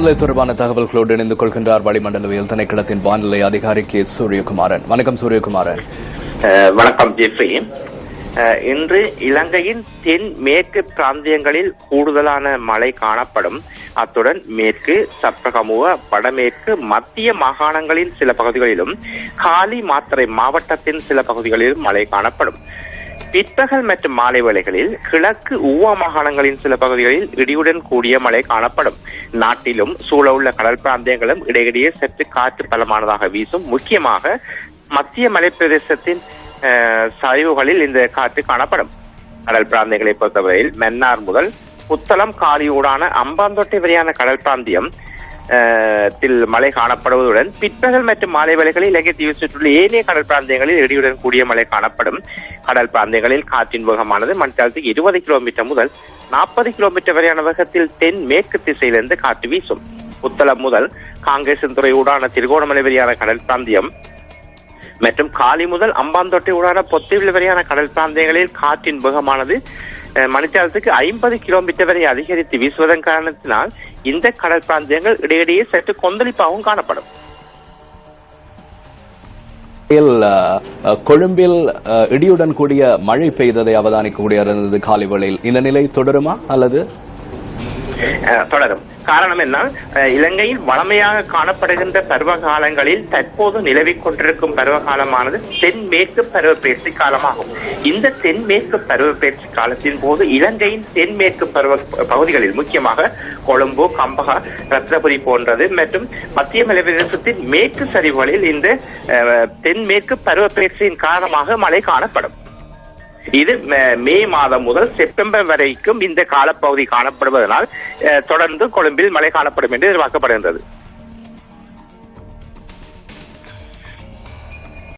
வானிலை தொடர்பான தகவல்களோடு இணைந்து கொள்கின்றார் வளிமண்டலவியல் திணைக்களத்தின் வானிலை அதிகாரி கே சூரியகுமாரன். வணக்கம் சூரியகுமாரன். வணக்கம் ஜெஃப்ரி. இன்று இலங்கையின் தென் மேற்கு பிராந்தியங்களில் கூடுதலான மழை காணப்படும். அத்துடன் மேற்கு, சப்ரகமுவ, வடமேற்கு, மத்திய மாகாணங்களின் சில பகுதிகளிலும் காலி மாத்தறை மாவட்டத்தின் சில பகுதிகளிலும் மழை காணப்படும். பிற்பகல் மற்றும் மாலை வேளைகளில் கிழக்கு ஊவா மாகாணங்களின் சில பகுதிகளில் இடியுடன் கூடிய மழை காணப்படும். நாட்டிலும் சூழவுள்ள கடல் பிராந்தியங்களும் இடையிடையே சற்று காற்று பலமானதாக வீசும். முக்கியமாக மத்திய மலைப்பிரதேசத்தின் சரிவுகளில் இந்த காற்று காணப்படும். கடல் பிராந்தியங்களை பொறுத்தவரையில் மன்னார் முதல் புத்தளம் காலியூடான அம்பாந்தோட்டை வரையான கடல் பிராந்தியம் மழை காணப்படுவதுடன் பிற்பகல் மற்றும் மாலை வேளைகளில் இலங்கை தீவு சுற்றுள்ள ஏனைய கடல் பிராந்தியங்களில் இடியுடன் கூடிய மழை காணப்படும். கடல் பிராந்தியங்களில் காற்றின் வேகமானது மணிக்காலத்துக்கு 20 கிலோமீட்டர் முதல் 40 கிலோமீட்டர் வரையான வேகத்தில் தென் மேற்கு திசையிலிருந்து காற்று வீசும். புத்தளம் முதல் காங்கேசன்துறை ஊடான திருகோணமலை வரையான கடல் பிராந்தியம் மற்றும் காலி முதல் அம்பாந்தோட்டை ஊடான பொத்திவில் வரையான கடல் பிராந்தியங்களில் காற்றின் வேகமானது மணிக்காலத்துக்கு 50 கிலோமீட்டர் வரை அதிகரித்து வீசுவதன் காரணத்தினால் இந்த கடல் பிராந்தியங்கள் இடையிடையே சற்று கொந்தளிப்பாகவும் காணப்படும். கொழும்பில் இடியுடன் கூடிய மழை பெய்ததை அவதானிக்கக்கூடிய இருந்தது காலை வேளையில். இந்த நிலை தொடருமா அல்லது தொடரும்? காரணம் என்னால் இலங்கையில் வளமையாக காணப்படுகின்ற பருவ காலங்களில் தற்போது நிலவிக் கொண்டிருக்கும் பருவகாலமானது தென்மேற்கு பருவப்பெயர்ச்சி காலமாகும். இந்த தென்மேற்கு பருவப்பெயர்ச்சி காலத்தின் போது இலங்கையின் தென்மேற்கு பருவ பகுதிகளில் முக்கியமாக கொழும்பு, கம்பகா, ரத்னபுரி போன்றது மற்றும் மத்திய மலைப்பிரதேசத்தின் மேற்கு சரிவுகளில் இந்த தென்மேற்கு பருவப்பெயர்ச்சியின் காரணமாக மழை காணப்படும். இது மே மாதம் முதல் செப்டம்பர் வரைக்கும் இந்த காலப்பகுதி காணப்படுவதனால் தொடர்ந்து கொழும்பில் மழை காணப்படும் என்று எதிர்பார்க்கப்படுகின்றது.